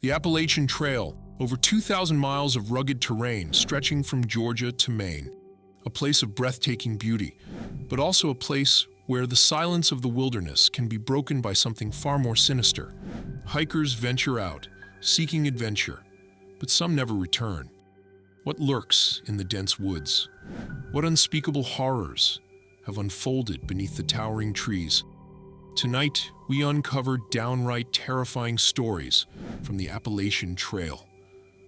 The Appalachian Trail, over 2,000 miles of rugged terrain stretching from Georgia to Maine. A place of breathtaking beauty, but also a place where the silence of the wilderness can be broken by something far more sinister. Hikers venture out, seeking adventure, but some never return. What lurks in the dense woods? What unspeakable horrors have unfolded beneath the towering trees? Tonight, we uncover downright terrifying stories from the Appalachian Trail.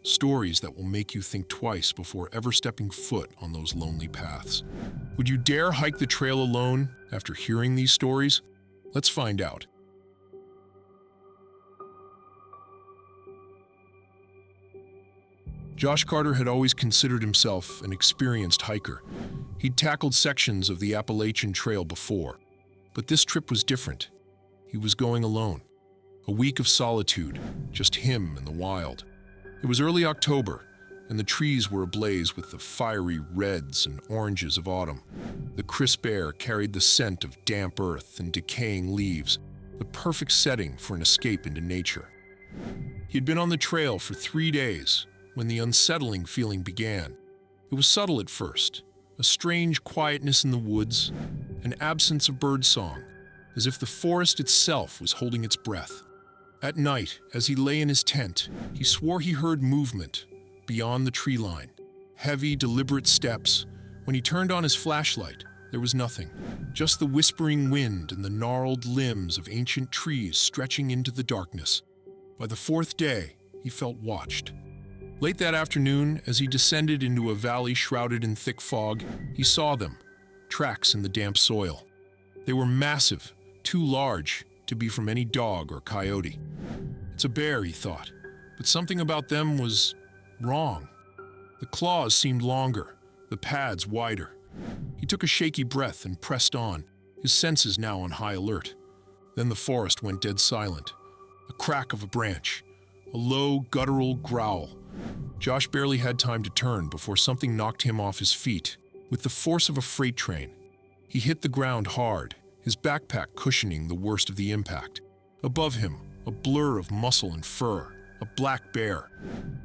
Stories that will make you think twice before ever stepping foot on those lonely paths. Would you dare hike the trail alone after hearing these stories? Let's find out. Josh Carter had always considered himself an experienced hiker. He'd tackled sections of the Appalachian Trail before, but this trip was different. He was going alone. A week of solitude, just him and the wild. It was early October, and the trees were ablaze with the fiery reds and oranges of autumn. The crisp air carried the scent of damp earth and decaying leaves, the perfect setting for an escape into nature. He had been on the trail for 3 days when the unsettling feeling began. It was subtle at first, a strange quietness in the woods, an absence of birdsong, as if the forest itself was holding its breath. At night, as he lay in his tent, he swore he heard movement beyond the tree line. Heavy, deliberate steps. When he turned on his flashlight, there was nothing. Just the whispering wind and the gnarled limbs of ancient trees stretching into the darkness. By the 4th day, he felt watched. Late that afternoon, as he descended into a valley shrouded in thick fog, he saw them, tracks in the damp soil. They were massive, too large to be from any dog or coyote. It's a bear, he thought, but something about them was wrong. The claws seemed longer, the pads wider. He took a shaky breath and pressed on, his senses now on high alert. Then the forest went dead silent. A crack of a branch, a low, guttural growl. Josh barely had time to turn before something knocked him off his feet with the force of a freight train. He hit the ground hard, his backpack cushioning the worst of the impact. Above him, a blur of muscle and fur, a black bear.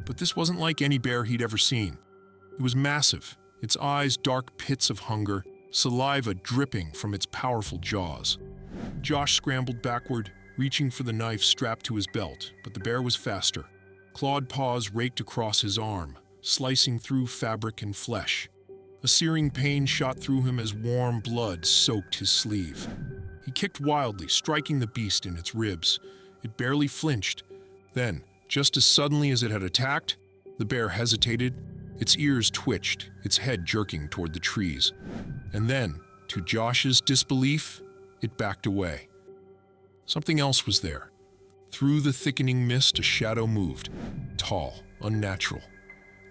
But this wasn't like any bear he'd ever seen. It was massive, its eyes dark pits of hunger, saliva dripping from its powerful jaws. Josh scrambled backward, reaching for the knife strapped to his belt, but the bear was faster. Clawed paws raked across his arm, slicing through fabric and flesh. A searing pain shot through him as warm blood soaked his sleeve. He kicked wildly, striking the beast in its ribs. It barely flinched. Then, just as suddenly as it had attacked, the bear hesitated, its ears twitched, its head jerking toward the trees. And then, to Josh's disbelief, it backed away. Something else was there. Through the thickening mist, a shadow moved, tall, unnatural.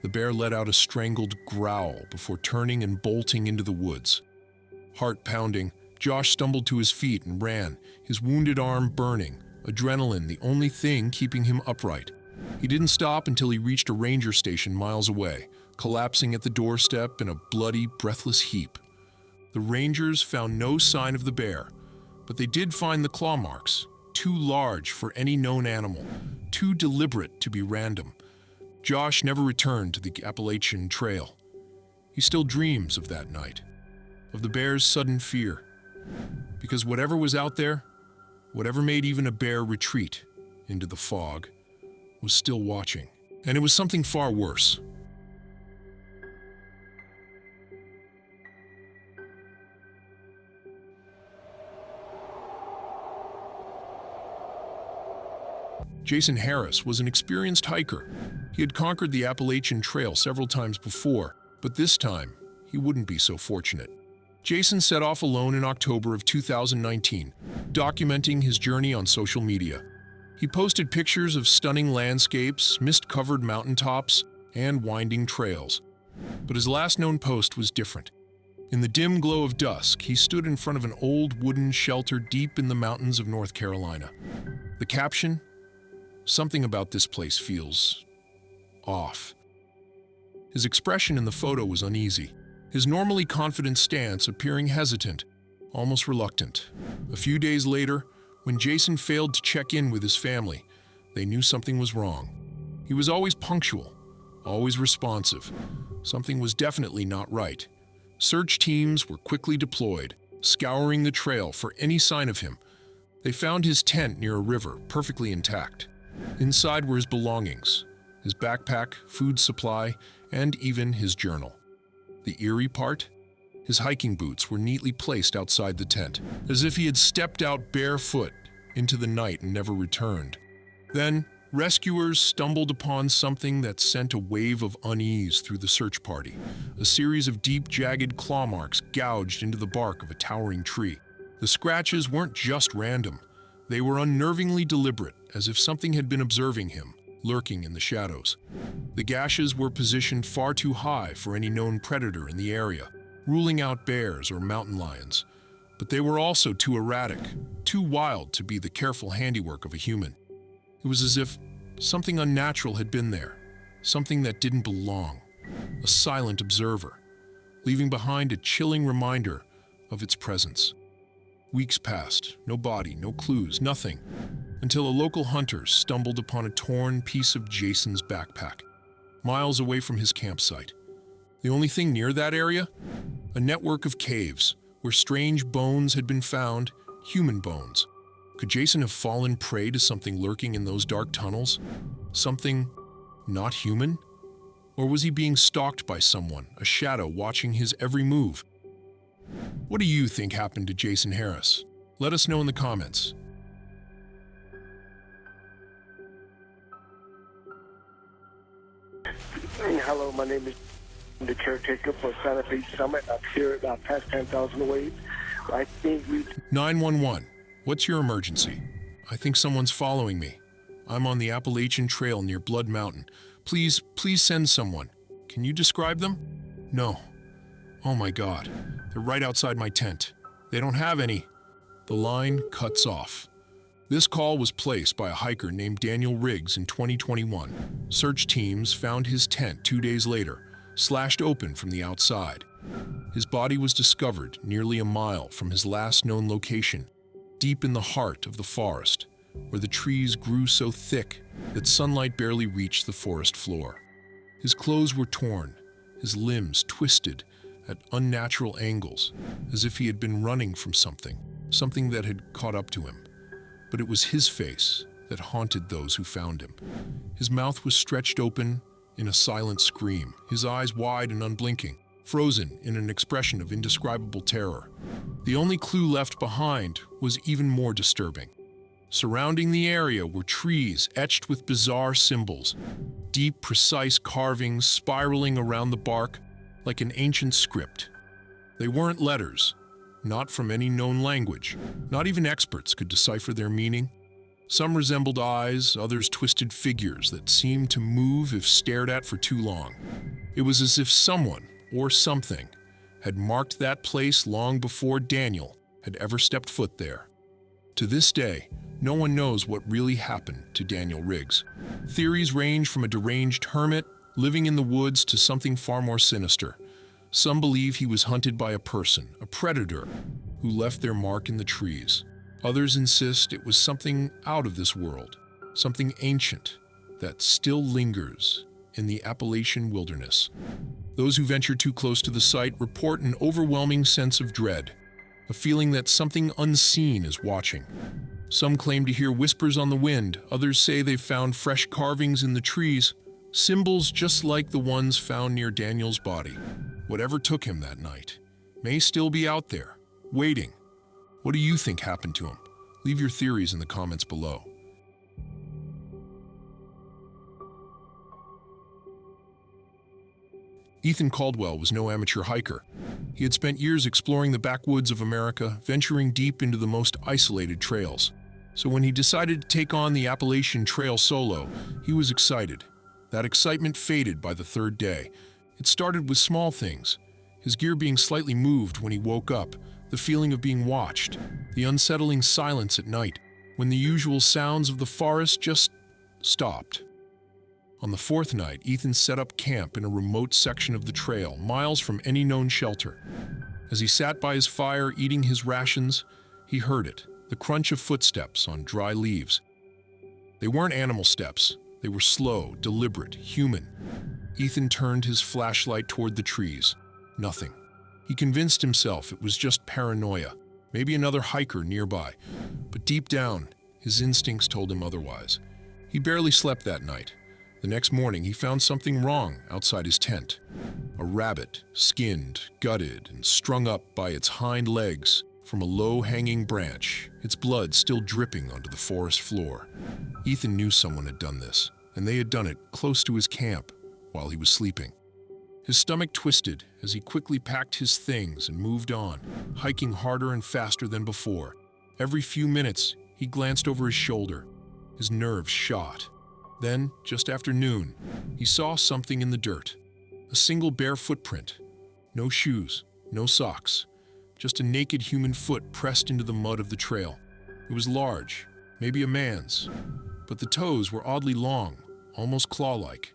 The bear let out a strangled growl before turning and bolting into the woods. Heart pounding, Josh stumbled to his feet and ran, his wounded arm burning, adrenaline the only thing keeping him upright. He didn't stop until he reached a ranger station miles away, collapsing at the doorstep in a bloody, breathless heap. The rangers found no sign of the bear, but they did find the claw marks, too large for any known animal, too deliberate to be random. Josh never returned to the Appalachian Trail. He still dreams of that night, of the bear's sudden fear. Because whatever was out there, whatever made even a bear retreat into the fog, was still watching. And it was something far worse. Jason Harris was an experienced hiker. He had conquered the Appalachian Trail several times before, but this time, he wouldn't be so fortunate. Jason set off alone in October of 2019, documenting his journey on social media. He posted pictures of stunning landscapes, mist-covered mountaintops, and winding trails. But his last known post was different. In the dim glow of dusk, he stood in front of an old wooden shelter deep in the mountains of North Carolina. The caption? Something about this place feels off. His expression in the photo was uneasy, his normally confident stance appearing hesitant, almost reluctant. A few days later, when Jason failed to check in with his family, they knew something was wrong. He was always punctual, always responsive. Something was definitely not right. Search teams were quickly deployed, scouring the trail for any sign of him. They found his tent near a river, perfectly intact. Inside were his belongings, his backpack, food supply, and even his journal. The eerie part? His hiking boots were neatly placed outside the tent, as if he had stepped out barefoot into the night and never returned. Then, rescuers stumbled upon something that sent a wave of unease through the search party. A series of deep, jagged claw marks gouged into the bark of a towering tree. The scratches weren't just random. They were unnervingly deliberate, as if something had been observing him, lurking in the shadows. The gashes were positioned far too high for any known predator in the area, ruling out bears or mountain lions. But they were also too erratic, too wild to be the careful handiwork of a human. It was as if something unnatural had been there, something that didn't belong, a silent observer, leaving behind a chilling reminder of its presence. Weeks passed, no body, no clues, nothing, until a local hunter stumbled upon a torn piece of Jason's backpack, miles away from his campsite. The only thing near that area? A network of caves, where strange bones had been found, human bones. Could Jason have fallen prey to something lurking in those dark tunnels? Something not human? Or was he being stalked by someone, a shadow watching his every move? What do you think happened to Jason Harris? Let us know in the comments. Hello, my name is the caretaker for Santa Fe Summit. I'm here about past 10,000 waves. I think we... 911. What's your emergency? I think someone's following me. I'm on the Appalachian Trail near Blood Mountain. Please send someone. Can you describe them? No. Oh my God. They're right outside my tent. They don't have any. The line cuts off. This call was placed by a hiker named Daniel Riggs in 2021. Search teams found his tent 2 days later, slashed open from the outside. His body was discovered nearly a mile from his last known location, deep in the heart of the forest, where the trees grew so thick that sunlight barely reached the forest floor. His clothes were torn, his limbs twisted at unnatural angles, as if he had been running from something that had caught up to him. But it was his face that haunted those who found him. His mouth was stretched open in a silent scream, his eyes wide and unblinking, frozen in an expression of indescribable terror. The only clue left behind was even more disturbing. Surrounding the area were trees etched with bizarre symbols, deep, precise carvings spiraling around the bark like an ancient script. They weren't letters, not from any known language. Not even experts could decipher their meaning. Some resembled eyes, others twisted figures that seemed to move if stared at for too long. It was as if someone, or something, had marked that place long before Daniel had ever stepped foot there. To this day, no one knows what really happened to Daniel Riggs. Theories range from a deranged hermit living in the woods to something far more sinister. Some believe he was hunted by a person, a predator, who left their mark in the trees. Others insist it was something out of this world, something ancient that still lingers in the Appalachian wilderness. Those who venture too close to the site report an overwhelming sense of dread, a feeling that something unseen is watching. Some claim to hear whispers on the wind, others say they've found fresh carvings in the trees, symbols just like the ones found near Daniel's body. Whatever took him that night may still be out there, waiting. What do you think happened to him? Leave your theories in the comments below. Ethan Caldwell was no amateur hiker. He had spent years exploring the backwoods of America, venturing deep into the most isolated trails. So when he decided to take on the Appalachian Trail solo, he was excited. That excitement faded by the third day. It started with small things, his gear being slightly moved when he woke up, the feeling of being watched, the unsettling silence at night, when the usual sounds of the forest just stopped. On the fourth night, Ethan set up camp in a remote section of the trail, miles from any known shelter. As he sat by his fire eating his rations, he heard it, the crunch of footsteps on dry leaves. They weren't animal steps. They were slow, deliberate, human. Ethan turned his flashlight toward the trees. Nothing. He convinced himself it was just paranoia, maybe another hiker nearby. But deep down, his instincts told him otherwise. He barely slept that night. The next morning, he found something wrong outside his tent. A rabbit, skinned, gutted, and strung up by its hind legs from a low-hanging branch, its blood still dripping onto the forest floor. Ethan knew someone had done this, and they had done it close to his camp while he was sleeping. His stomach twisted as he quickly packed his things and moved on, hiking harder and faster than before. Every few minutes, he glanced over his shoulder. His nerves shot. Then, just after noon, he saw something in the dirt. A single bare footprint. No shoes, no socks. Just a naked human foot pressed into the mud of the trail. It was large, maybe a man's, but the toes were oddly long, almost claw-like.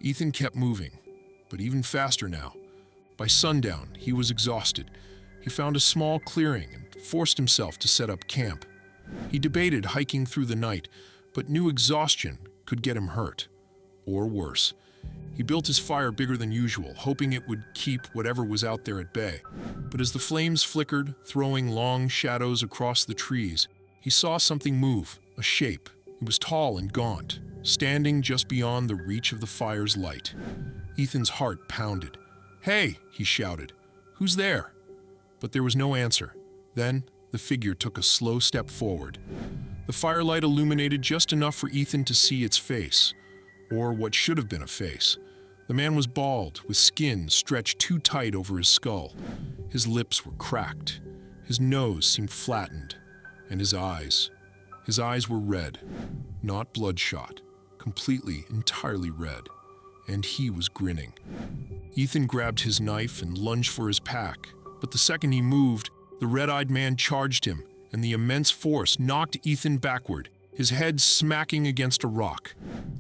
Ethan kept moving, but even faster now. By sundown, he was exhausted. He found a small clearing and forced himself to set up camp. He debated hiking through the night, but knew exhaustion could get him hurt, or worse. He built his fire bigger than usual, hoping it would keep whatever was out there at bay. But as the flames flickered, throwing long shadows across the trees, he saw something move, a shape. It was tall and gaunt, standing just beyond the reach of the fire's light. Ethan's heart pounded. "Hey!" he shouted. "Who's there?" But there was no answer. Then, the figure took a slow step forward. The firelight illuminated just enough for Ethan to see its face, or what should have been a face. The man was bald, with skin stretched too tight over his skull. His lips were cracked. His nose seemed flattened. And his eyes were red, not bloodshot, completely, entirely red. And he was grinning. Ethan grabbed his knife and lunged for his pack, but the second he moved, the red-eyed man charged him, and the immense force knocked Ethan backward, his head smacking against a rock.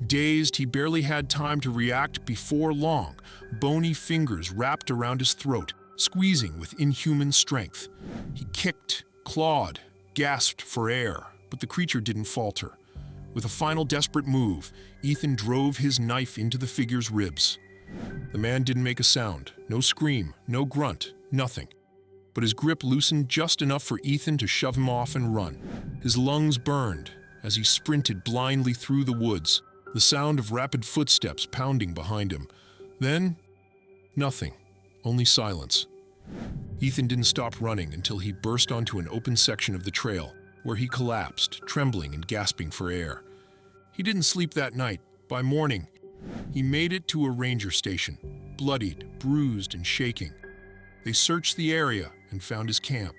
Dazed, he barely had time to react before long, bony fingers wrapped around his throat, squeezing with inhuman strength. He kicked, clawed, gasped for air, but the creature didn't falter. With a final desperate move, Ethan drove his knife into the figure's ribs. The man didn't make a sound, no scream, no grunt, nothing. But his grip loosened just enough for Ethan to shove him off and run. His lungs burned as he sprinted blindly through the woods, the sound of rapid footsteps pounding behind him. Then, nothing, only silence. Ethan didn't stop running until he burst onto an open section of the trail, where he collapsed, trembling and gasping for air. He didn't sleep that night. By morning, he made it to a ranger station, bloodied, bruised, and shaking. They searched the area and found his camp.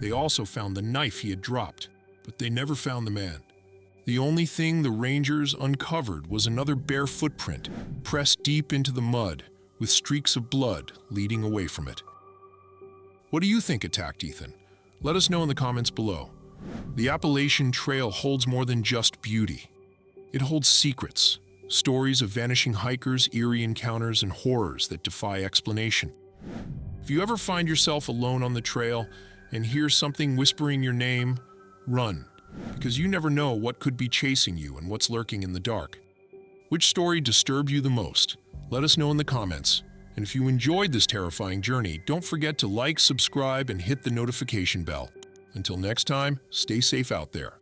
They also found the knife he had dropped, but they never found the man. The only thing the rangers uncovered was another bare footprint, pressed deep into the mud, with streaks of blood leading away from it. What do you think attacked Ethan? Let us know in the comments below. The Appalachian Trail holds more than just beauty. It holds secrets, stories of vanishing hikers, eerie encounters, and horrors that defy explanation. If you ever find yourself alone on the trail and hear something whispering your name, run, because you never know what could be chasing you and what's lurking in the dark. Which story disturbed you the most? Let us know in the comments. And if you enjoyed this terrifying journey, don't forget to like, subscribe, and hit the notification bell. Until next time, stay safe out there.